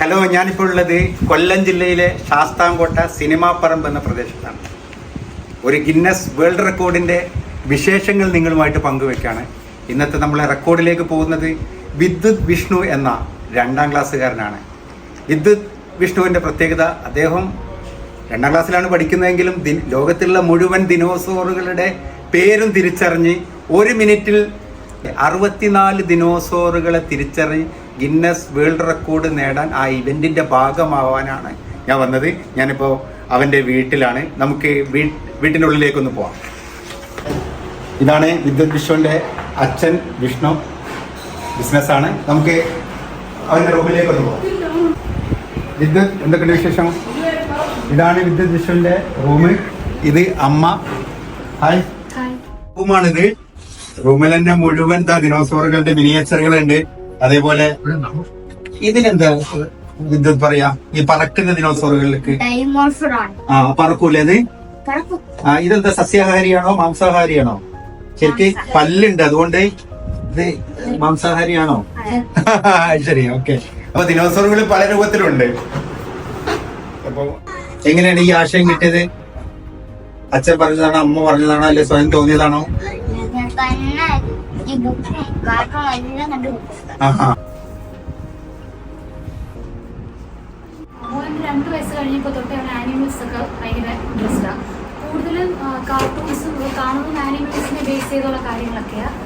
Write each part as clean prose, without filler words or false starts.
Hello, ഞാനിപ്പോൾ ഉള്ളത് കൊല്ലം ജില്ലയിലെ ശാസ്താംകോട്ട സിനിമാപ്പറമ്പ് എന്ന പ്രദേശത്താണ്. ഒരു ഗിന്നസ് വേൾഡ് റെക്കോർഡിൻ്റെ വിശേഷങ്ങൾ നിങ്ങളുമായിട്ട് പങ്കുവെക്കുകയാണ്. ഇന്നത്തെ നമ്മളെ റെക്കോർഡിലേക്ക് പോകുന്നത് വിദ്യുത് വിഷ്ണു എന്ന 2ാം ക്ലാസ്സുകാരനാണ്. വിദ്യുത് വിഷ്ണുവിൻ്റെ പ്രത്യേകത, അദ്ദേഹം 2ാം ക്ലാസ്സിലാണ് പഠിക്കുന്നതെങ്കിലും ലോകത്തിലുള്ള മുഴുവൻ ദിനോസോറുകളുടെ പേരും തിരിച്ചറിഞ്ഞ് 1 മിനിറ്റിൽ 64 ദിനോസോറുകളെ തിരിച്ചറിഞ്ഞ് ഗിന്നസ് വേൾഡ് റെക്കോർഡ് നേടാൻ ആ ഇവൻറ്റിൻ്റെ ഭാഗമാവാനാണ് ഞാൻ വന്നത്. ഞാനിപ്പോൾ അവൻ്റെ വീട്ടിലാണ്. നമുക്ക് വീട്ടിൻ്റെ ഉള്ളിലേക്കൊന്ന് പോവാം. ഇതാണ് വിദ്യുത് വിഷ്ണുവിൻ്റെ അച്ഛൻ. വിഷ്ണു ബിസിനസ്സാണ്. നമുക്ക് അവൻ്റെ റൂമിലേക്കൊന്ന് പോവാം. വിദ്യുത്, എന്തൊക്കെയുണ്ട് വിശേഷം? ഇതാണ് വിദ്യുത് വിഷ്ണുവിൻ്റെ റൂം. ഇത് അമ്മ. ഹായ്. റൂമാണിത്. റൂമിൽ തന്നെ മുഴുവൻ ദിനോസോറുകളുടെ മിനിയേച്ചറുകളുണ്ട്. അതേപോലെ ഇതിനെന്താ വിദ്യുത് പറയാ, ഈ പറക്കുന്ന ദിനോസോറുകൾക്ക്? പറക്കൂലേ അത്? ഇതെന്താ, സസ്യാഹാരിയാണോ മാംസാഹാരിയാണോ? ശരിക്ക് പല്ലുണ്ട്, അതുകൊണ്ട് ഇത് മാംസാഹാരിയാണോ? ശരി, ഓക്കെ. അപ്പൊ ദിനോസോറുകൾ പല രൂപത്തിലുണ്ട്. അപ്പൊ എങ്ങനെയാണ് ഈ ആശയം കിട്ടിയത്? അച്ഛൻ പറഞ്ഞതാണോ, അമ്മ പറഞ്ഞതാണോ, അല്ലെ സ്വയം തോന്നിയതാണോ? മോൻ 2 വയസ്സ് കഴിഞ്ഞപ്പോൾ തൊട്ട് അവൻ ആനിമൽസ് ഒക്കെ ഭയങ്കര ഇൻട്രസ്റ്റാണ്. കൂടുതലും കാർട്ടൂൺസും കാണുന്ന ആനിമൽസിനെ ബേസ് ചെയ്തുള്ള കാര്യങ്ങളൊക്കെയാണ്.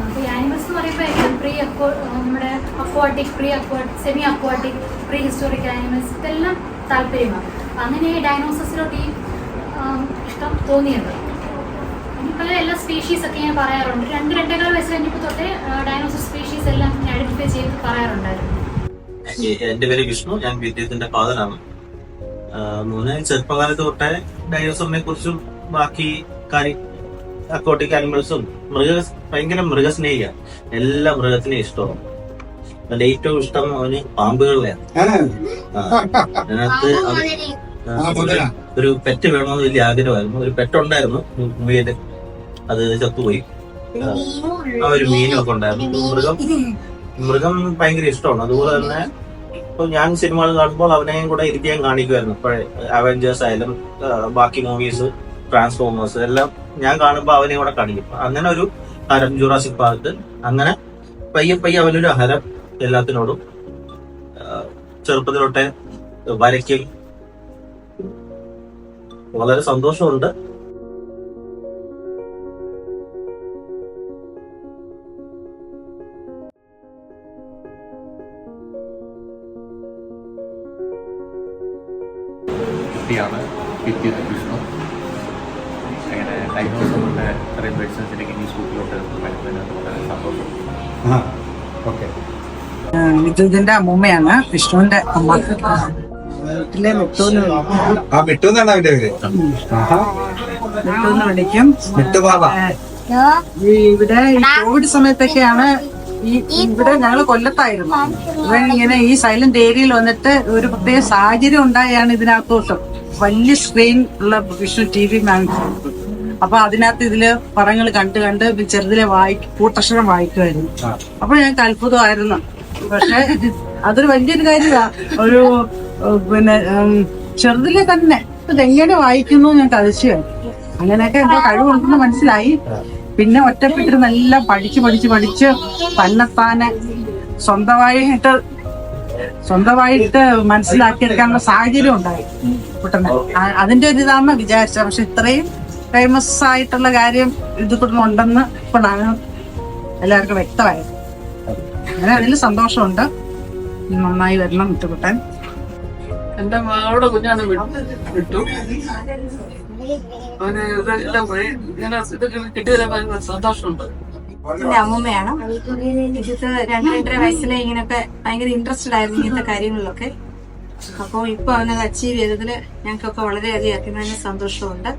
അപ്പോൾ ഈ ആനിമൽസ് എന്ന് പറയുമ്പോൾ നമ്മുടെ aquatic, semi aquatic, pre historic animals, ഇതെല്ലാം താല്പര്യമാണ്. അങ്ങനെ ഈ ഡൈനോസസിലോട്ട് ഈ ഇഷ്ടം തോന്നിയത്. പല എല്ലാ സ്പീഷീസ് ഒക്കെ ഞാൻ പറയാറുണ്ട്. 2-2.25 വയസ്സ് കഴിഞ്ഞപ്പോൾ തൊട്ടേ ഡൈനോസർ സ്പീഷീസ് എല്ലാം ഐഡന്റിഫൈ ചെയ്ത് പറയാറുണ്ടായിരുന്നു. എന്റെ പേര് വിഷ്ണു, ഞാൻ വിദ്യുത്തിന്റെ ഫാദറാണ്. മോനെ ചെറുപ്പകാലത്ത് തൊട്ടേ ഡൈനോസറിനെ കുറിച്ചും ബാക്കി അക്വാട്ടിക് ആനിമൽസും ഭയങ്കര മൃഗസ്നേഹിയാണ്. എല്ലാ മൃഗത്തിനെയും ഇഷ്ടമാണ്. അതിന്റെ ഏറ്റവും ഇഷ്ടം അവന് പാമ്പുകളിലെയാണ്. അതിനകത്ത് ഒരു പെറ്റ് വേണമെന്ന് വലിയ ആഗ്രഹമായിരുന്നു. ഒരു പെറ്റുണ്ടായിരുന്നു, മുയല്. അത് ചത്തുപോയി. ഒരു മീനും ഒക്കെ ഉണ്ടായിരുന്നു. മൃഗം ഭയങ്കര ഇഷ്ടമാണ്. അതുപോലെ തന്നെ ഇപ്പൊ ഞാൻ സിനിമകൾ കാണുമ്പോൾ അവനെയും കൂടെ ഇരിക്കാൻ കാണിക്കുമായിരുന്നു. ഇപ്പോഴേ അവഞ്ചേഴ്സ് ആയാലും ബാക്കി മൂവീസ്, ട്രാൻസ്ഫോമേഴ്സ് എല്ലാം ഞാൻ കാണുമ്പോൾ അവനെയും കൂടെ കാണിക്കും. അങ്ങനെ ഒരു ഹരം, ജുറാസിക് പാർക്ക്. അങ്ങനെ പയ്യെ അവനൊരു ഹരം എല്ലാത്തിനോടും. ചെറുപ്പത്തിലോട്ടെ വരയ്ക്കും. വളരെ സന്തോഷമുണ്ട്. കുട്ടിയാണ് വിദ്യുത് വിഷ്ണു. അങ്ങനെ ഡൈനോസറിന്റെ ഇത്രയും പേഴ്സൺസിലേക്ക് ഈ സ്കൂളിലോട്ട് വരുന്നതിനകത്ത് വളരെ സന്തോഷം. വിദ്യുതിന്റെ അമ്മൂമ്മയാണ് വിഷ്ണുവിന്റെ അമ്മ. വീട്ടിലെ മിട്ടൂന്ന് വിളിക്കും. ഇവിടെ കോവിഡ് സമയത്തൊക്കെയാണ് ഇവിടെ ഞങ്ങള് കൊല്ലത്തായിരുന്നു. ഇവൻ ഇങ്ങനെ ഈ സൈലന്റ് ഏരിയയിൽ വന്നിട്ട് ഒരു പ്രത്യേക സാഹചര്യം ഉണ്ടായാണ് ഇതിനകത്തോട്ട് വലിയ സ്ക്രീൻ ഉള്ള വിഷ്ണു TV വാങ്ങിച്ചത്. അപ്പൊ അതിനകത്ത് ഇതില് പടങ്ങൾ കണ്ട് ചെറുതിലെ കൂട്ടക്ഷരം വായിക്കുമായിരുന്നു. അപ്പൊ ഞങ്ങൾക്ക് അത്ഭുതമായിരുന്നു. പക്ഷെ അതൊരു വലിയൊരു കാര്യമാണ്. ഒരു ചെറുതിലെ തന്നെ ഇതെങ്ങനെ വായിക്കുന്നു ഞങ്ങൾക്ക് അതിശയമായി. അങ്ങനെയൊക്കെ എന്തോ കഴിവുണ്ടെന്ന് മനസ്സിലായി. പിന്നെ ഒറ്റപ്പെട്ടിരുന്നെല്ലാം പഠിച്ച് തന്നെത്താനെ സ്വന്തമായിട്ട് മനസ്സിലാക്കിയെടുക്കാനുള്ള സാഹചര്യം ഉണ്ടായി പെട്ടെന്ന്. അതിന്റെ ഒരു ഇതാണെന്ന് വിചാരിച്ചത്. പക്ഷെ ഇത്രയും ഫേമസ് ആയിട്ടുള്ള കാര്യം ഇത് ഉണ്ടെന്ന് ഇപ്പോഴാണ് എല്ലാവർക്കും വ്യക്തമായത്. അങ്ങനെ അതിൽ സന്തോഷമുണ്ട്. നന്നായി വരണം വിട്ടുകിട്ടാൻ. എന്റെ മകളുടെ കുഞ്ഞാണ് വിട്ടു. അവന് ഇതെല്ലാം പോയി. ഇങ്ങനെ ഇതൊക്കെ കിട്ടിയതിൽ സന്തോഷമുണ്ട്. എന്റെ അമ്മൂമ്മയാണ്. ഇത് 2-2.5 വയസ്സിലെ ഇങ്ങനെയൊക്കെ ഭയങ്കര ഇൻട്രസ്റ്റഡ് ആയിരുന്നു ഇങ്ങനത്തെ കാര്യങ്ങളിലൊക്കെ. അപ്പോൾ ഇപ്പൊ അവനത് അച്ചീവ് ചെയ്തതിൽ ഞങ്ങൾക്കൊക്കെ വളരെയധികം അഭിമാന സന്തോഷമുണ്ട്.